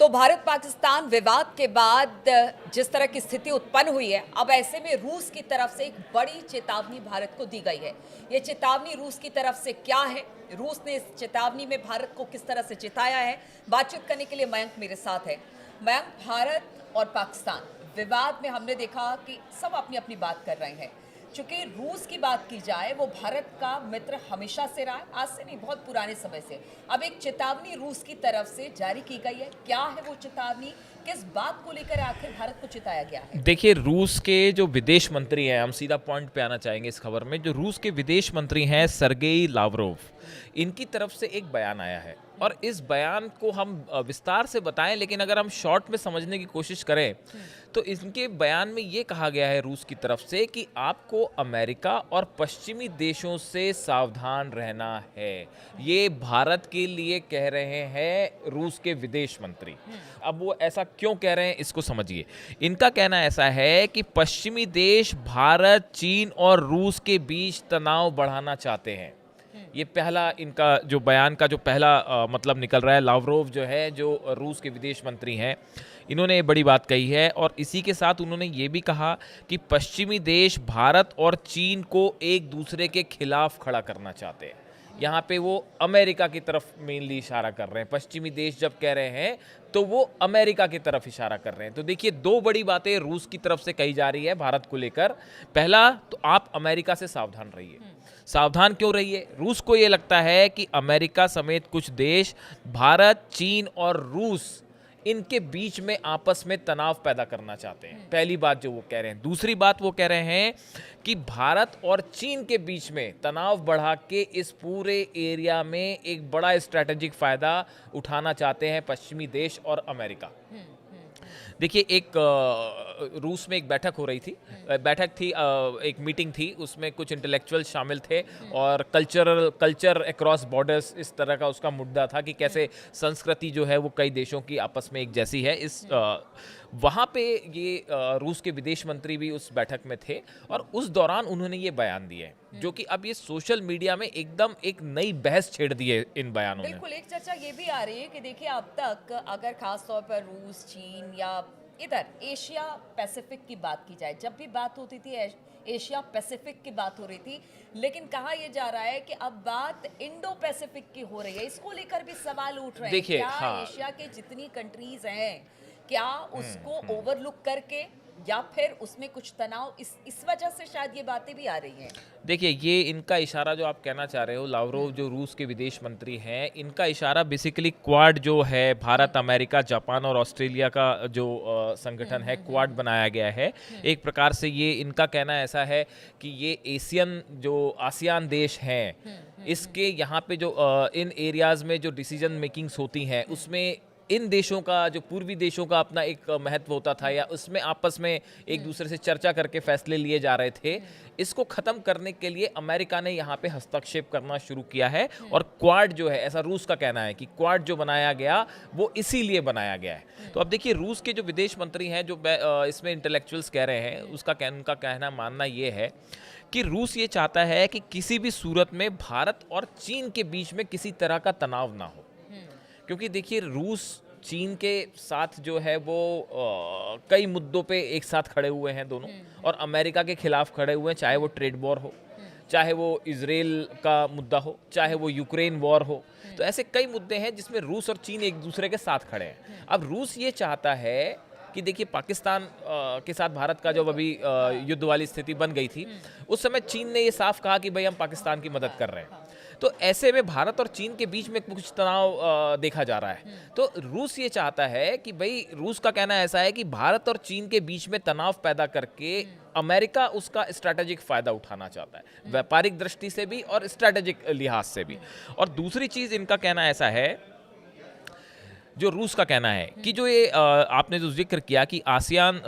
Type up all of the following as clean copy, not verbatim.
भारत पाकिस्तान विवाद के बाद जिस तरह की स्थिति उत्पन्न हुई है, अब ऐसे में रूस की तरफ से एक बड़ी चेतावनी भारत को दी गई है। ये चेतावनी रूस की तरफ से क्या है, रूस ने इस चेतावनी में भारत को किस तरह से चिताया है, बातचीत करने के लिए मयंक मेरे साथ है। मयंक, भारत और पाकिस्तान विवाद में हमने देखा कि सब अपनी अपनी बात कर रहे हैं। चूंकि रूस की बात की जाए, वो भारत का मित्र हमेशा से रहा है, आज से नहीं, बहुत पुराने समय से। अब एक चेतावनी रूस की तरफ से जारी की गई है। क्या है वो चेतावनी, किस बात को लेकर आखिर भारत को चिताया गया है? देखिए, रूस के जो विदेश मंत्री हैं, हम सीधा पॉइंट पे आना चाहेंगे इस खबर में। जो रूस के विदेश मंत्री हैं सर्गेई लावरोव, इनकी तरफ से एक बयान आया है और इस बयान को हम विस्तार से बताएं, लेकिन अगर हम शॉर्ट में समझने की कोशिश करें तो इनके बयान में ये कहा गया है रूस की तरफ से कि आपको अमेरिका और पश्चिमी देशों से सावधान रहना है। ये भारत के लिए कह रहे हैं रूस के विदेश मंत्री। अब वो ऐसा क्यों कह रहे हैं, इसको समझिए। इनका कहना ऐसा है कि पश्चिमी देश भारत, चीन और रूस के बीच तनाव बढ़ाना चाहते हैं। ये पहला इनका जो बयान का जो पहला मतलब निकल रहा है। लावरोव जो है, जो रूस के विदेश मंत्री हैं, इन्होंने ये बड़ी बात कही है और इसी के साथ उन्होंने ये भी कहा कि पश्चिमी देश भारत और चीन को एक दूसरे के खिलाफ खड़ा करना चाहते हैं। यहाँ पे वो अमेरिका की तरफ मेनली इशारा कर रहे हैं। पश्चिमी देश जब कह रहे हैं तो वो अमेरिका की तरफ इशारा कर रहे हैं। तो देखिए, दो बड़ी बातें रूस की तरफ से कही जा रही है भारत को लेकर। पहला तो आप अमेरिका से सावधान रहिए। सावधान क्यों रहिए? रूस को ये लगता है कि अमेरिका समेत कुछ देश भारत, चीन और रूस, इनके बीच में आपस में तनाव पैदा करना चाहते हैं। पहली बात जो वो कह रहे हैं। दूसरी बात वो कह रहे हैं कि भारत और चीन के बीच में तनाव बढ़ा के इस पूरे एरिया में एक बड़ा स्ट्रैटेजिक फायदा उठाना चाहते हैं पश्चिमी देश और अमेरिका। देखिए, एक रूस में एक बैठक हो रही थी, एक मीटिंग थी, उसमें कुछ इंटेलेक्चुअल शामिल थे और कल्चर अक्रॉस बॉर्डर्स, इस तरह का उसका मुद्दा था कि कैसे संस्कृति जो है वो कई देशों की आपस में एक जैसी है। वहाँ पे ये रूस के विदेश मंत्री भी उस बैठक में थे और उस दौरान उन्होंने ये बयान दिए, जो कि अब ये सोशल मीडिया में एकदम एक नई बहस छेड़ दी है इन बयानों में। बिल्कुल, एक चर्चा ये भी आ रही है कि देखिए, अब तक अगर खास तौर पर रूस, चीन या इधर एशिया पैसिफिक की बात की जाए, जब भी बात होती थी एशिया पैसिफिक की बात हो रही थी, लेकिन कहा यह जा रहा है कि अब बात इंडो पैसिफिक की हो रही है। इसको लेकर भी सवाल उठ रहे हैं। देखिए, क्या हाँ, एशिया के जितनी कंट्रीज हैं, क्या उसको ओवरलुक करके या फिर उसमें कुछ तनाव, इस वजह से शायद ये बातें भी आ रही हैं? देखिए, ये इनका इशारा जो आप कहना चाह रहे हो, लावरोव जो रूस के विदेश मंत्री हैं, इनका इशारा बेसिकली क्वाड जो है, भारत, अमेरिका, जापान और ऑस्ट्रेलिया का जो संगठन है, क्वाड बनाया गया है। एक प्रकार से ये इनका कहना ऐसा है कि ये आसियान देश हैं, इसके यहाँ पे जो इन एरियाज़ में जो डिसीजन मेकिंग्स होती हैं, उसमें इन देशों का, जो पूर्वी देशों का अपना एक महत्व होता था, या उसमें आपस में एक दूसरे से चर्चा करके फैसले लिए जा रहे थे। इसको ख़त्म करने के लिए अमेरिका ने यहाँ पे हस्तक्षेप करना शुरू किया है और क्वाड जो है, ऐसा रूस का कहना है कि क्वाड जो बनाया गया वो इसीलिए बनाया गया है। तो अब देखिए, रूस के जो विदेश मंत्री हैं, जो इसमें इंटेलेक्चुअल्स कह रहे हैं, उनका कहना, मानना ये है कि रूस ये चाहता है कि किसी भी सूरत में भारत और चीन के बीच में किसी तरह का तनाव ना हो। क्योंकि देखिए, रूस चीन के साथ जो है वो कई मुद्दों पे एक साथ खड़े हुए हैं दोनों, और अमेरिका के खिलाफ खड़े हुए हैं, चाहे वो ट्रेड वॉर हो, चाहे वो इजराइल का मुद्दा हो, चाहे वो यूक्रेन वॉर हो। तो ऐसे कई मुद्दे हैं जिसमें रूस और चीन एक दूसरे के साथ खड़े हैं। अब रूस ये चाहता है कि देखिए, पाकिस्तान के साथ भारत का जब अभी युद्ध वाली स्थिति बन गई थी, उस समय चीन ने ये साफ कहा कि भाई हम पाकिस्तान की मदद कर रहे हैं। तो ऐसे में भारत और चीन के बीच में कुछ तनाव देखा जा रहा है। तो रूस ये चाहता है कि भाई, रूस का कहना ऐसा है कि भारत और चीन के बीच में तनाव पैदा करके अमेरिका उसका स्ट्रैटेजिक फ़ायदा उठाना चाहता है, व्यापारिक दृष्टि से भी और स्ट्रैटेजिक लिहाज से भी। और दूसरी चीज़ इनका कहना ऐसा है, जो रूस का कहना है कि जो ये आपने जो जिक्र किया कि आसियान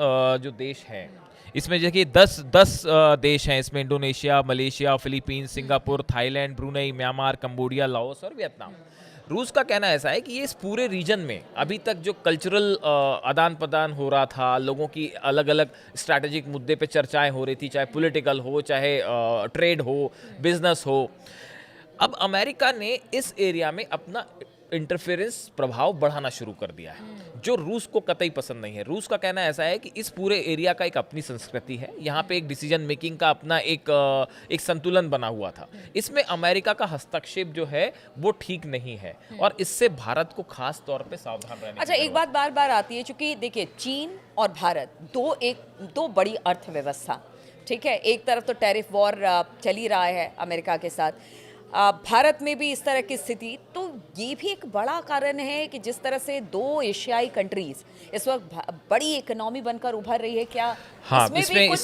जो देश हैं, इसमें देखिए 10 देश हैं। इसमें Indonesia, Malaysia, Philippines, Singapore, Thailand, Brunei, Myanmar, Cambodia, Laos और वियतनाम। रूस का कहना ऐसा है कि ये इस पूरे रीजन में अभी तक जो कल्चरल आदान प्रदान हो रहा था, लोगों की अलग अलग स्ट्रैटेजिक मुद्दे पे चर्चाएं हो रही थी, चाहे पॉलिटिकल हो, चाहे ट्रेड हो, बिजनेस हो, अब अमेरिका ने इस एरिया में अपना इंटरफेरेंस, प्रभाव बढ़ाना शुरू कर दिया है, जो रूस को कतई पसंद नहीं है। रूस का कहना ऐसा है कि इस पूरे एरिया का एक अपनी संस्कृति है, यहाँ पे एक डिसीजन मेकिंग का अपना एक संतुलन बना हुआ था। इसमें अमेरिका का हस्तक्षेप जो है वो ठीक नहीं है और इससे भारत को खास तौर पे सावधान रहने अच्छा, की एक बात बार बार आती है, क्योंकि देखिए चीन और भारत दो बड़ी अर्थव्यवस्था, ठीक है। एक तरफ तो टैरिफ वॉर चल ही रहा है अमेरिका के साथ, भारत में भी इस तरह की स्थिति, तो ये भी एक बड़ा कारण है कि जिस तरह से दो एशियाई कंट्रीज इस वक्त बड़ी इकोनॉमी बनकर उभर रही है। क्या हाँ, इसमें कोई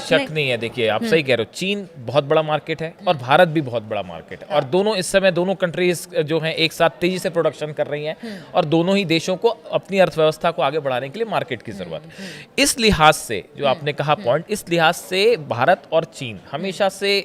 शक नहीं है। देखिए, आप सही कह रहे हो, चीन बहुत बड़ा मार्केट है और भारत भी बहुत बड़ा मार्केट है और दोनों इस समय दोनों कंट्रीज जो हैं एक साथ तेजी से प्रोडक्शन कर रही हैं और दोनों ही देशों को अपनी अर्थव्यवस्था को आगे बढ़ाने के लिए मार्केट की जरूरत है। इस लिहाज से जो आपने कहा पॉइंट, इस लिहाज से भारत और चीन हमेशा से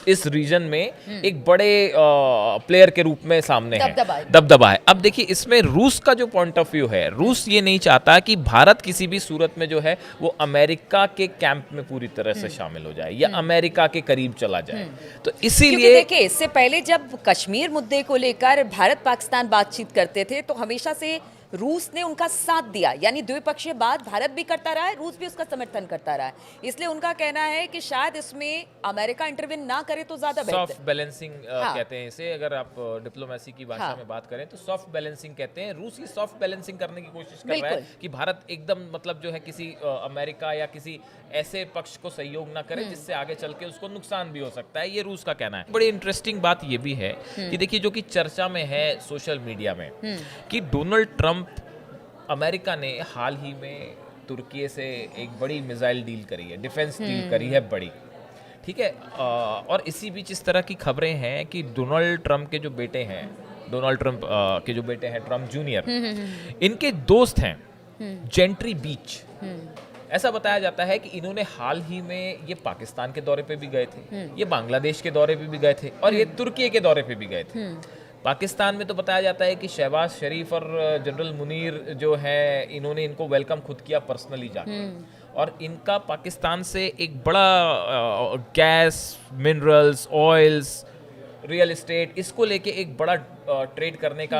इस रीजन में एक बड़े प्लेयर के रूप में सामने है, दबदबा है। अब देखिए, इसमें रूस का जो पॉइंट ऑफ व्यू है, रूस ये नहीं चाहता कि भारत किसी भी सूरत में जो है वो अमेरिका के कैंप में पूरी तरह से शामिल हो जाए या अमेरिका के करीब चला जाए। तो इसीलिए देखिए, इससे पहले जब कश्मीर मुद्दे को लेकर भारत पाकिस्तान बातचीत करते थे तो हमेशा से रूस ने उनका साथ दिया, यानी द्विपक्षीय बात भारत भी करता रहा है, रूस भी उसका समर्थन करता रहा है। इसलिए उनका कहना है कि शायद इसमें अमेरिका इंटरवेन ना करे तो ज्यादा बेहतर। सॉफ्ट बैलेंसिंग कहते हैं इसे, अगर आप डिप्लोमेसी की भाषा में बात करें तो सॉफ्ट बैलेंसिंग कहते हैं। रूस ये सॉफ्ट बैलेंसिंग करने की कोशिश कर रहा है कि भारत एकदम मतलब जो है किसी अमेरिका या किसी ऐसे पक्ष को सहयोग ना करे जिससे आगे चल के उसको नुकसान भी हो सकता है, ये रूस का कहना है। बड़ी इंटरेस्टिंग बात ये भी है कि देखिए, जो कि चर्चा में है सोशल मीडिया में कि डोनाल्ड ट्रंप, अमेरिका ने हाल ही में तुर्की से एक बड़ी मिसाइल डील करी है, डिफेंस डील करी है बड़ी, ठीक है। और इसी बीच इस तरह की खबरें हैं कि डोनाल्ड ट्रंप के जो बेटे हैं, ट्रंप जूनियर, इनके दोस्त हैं जेंट्री बीच। ऐसा बताया जाता है कि इन्होंने हाल ही में ये पाकिस्तान के दौरे पे भी गए थे, ये बांग्लादेश के दौरे पे भी गए थे और ये तुर्की के दौरे पे भी गए थे। पाकिस्तान में तो बताया जाता है कि शहबाज शरीफ और जनरल मुनीर जो है, इन्होंने इनको वेलकम खुद किया पर्सनली जाके, और इनका पाकिस्तान से एक बड़ा gas, minerals, oils, real estate, इसको लेके एक बड़ा ट्रेड करने का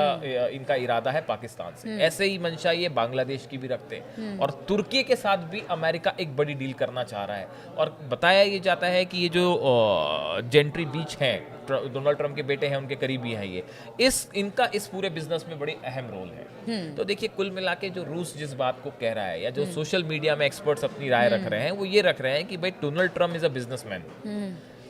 इनका इरादा है पाकिस्तान से। ऐसे ही मंशा ये बांग्लादेश की भी रखते हैं और तुर्की के साथ भी अमेरिका एक बड़ी डील करना चाह रहा है। और बताया ये जाता है कि ये जो जेंट्री बीच हैं, डोनाल्ड ट्रंप के बेटे हैं, उनके करीबी हैं ये, इनका इस पूरे बिजनेस में बड़ी अहम रोल है। तो देखिए, कुल मिला के जो रूस जिस बात को कह रहा है या जो सोशल मीडिया में एक्सपर्ट्स अपनी राय रख रहे हैं, वो ये रख रहे हैं कि भाई Donald Trump is a businessman,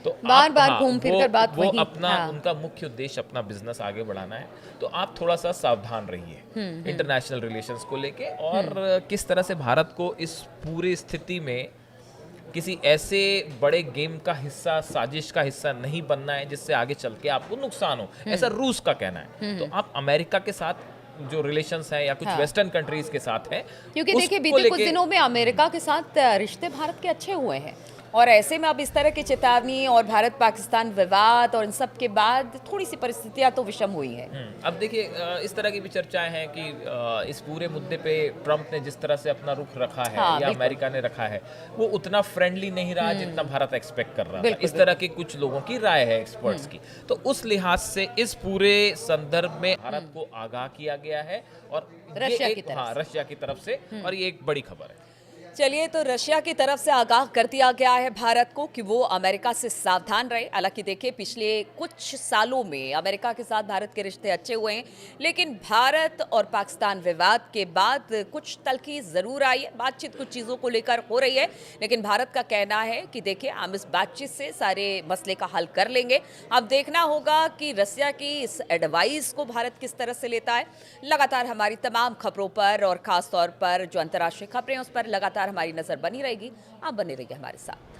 तो बार घूम फिर कर बात वो अपना उनका मुख्य उद्देश्य अपना बिजनेस आगे बढ़ाना है। तो आप थोड़ा सा सावधान रहिए इंटरनेशनल रिलेशंस को लेके, और किस तरह से भारत को इस पूरी स्थिति में किसी ऐसे बड़े गेम का हिस्सा, साजिश का हिस्सा नहीं बनना है जिससे आगे चल के आपको नुकसान हो, ऐसा रूस का कहना है। तो आप अमेरिका के साथ जो रिलेशंस हैं या कुछ वेस्टर्न कंट्रीज के साथ हैं, क्योंकि देखिए बीते कुछ दिनों में अमेरिका के साथ रिश्ते भारत के अच्छे हुए हैं, और ऐसे में अब इस तरह की चेतावनी और भारत पाकिस्तान विवाद और इन सब के बाद थोड़ी सी परिस्थितियां तो विषम हुई है। अब देखिए, इस तरह की भी चर्चाएं हैं कि इस पूरे मुद्दे पे ट्रंप ने जिस तरह से अपना रुख रखा है या अमेरिका ने रखा है, वो उतना फ्रेंडली नहीं रहा जितना भारत एक्सपेक्ट कर रहा था। इस तरह की कुछ लोगों की राय है, एक्सपर्ट्स की। तो उस लिहाज से इस पूरे संदर्भ में भारत को आगाह किया गया है और रशिया की तरफ से, और ये एक बड़ी खबर है। चलिए, तो रशिया की तरफ से आगाह कर दिया गया है भारत को कि वो अमेरिका से सावधान रहे। हालांकि देखिए, पिछले कुछ सालों में अमेरिका के साथ भारत के रिश्ते अच्छे हुए हैं, लेकिन भारत और पाकिस्तान विवाद के बाद कुछ तल्खी जरूर आई है। बातचीत कुछ चीज़ों को लेकर हो रही है, लेकिन भारत का कहना है कि देखिए, हम इस बातचीत से सारे मसले का हल कर लेंगे। अब देखना होगा कि रशिया की इस एडवाइस को भारत किस तरह से लेता है। लगातार हमारी तमाम खबरों पर और ख़ास तौर पर जो अंतर्राष्ट्रीय खबरें हैं उस पर लगातार हमारी नजर बनी रहेगी। आप बने रहिए हमारे साथ।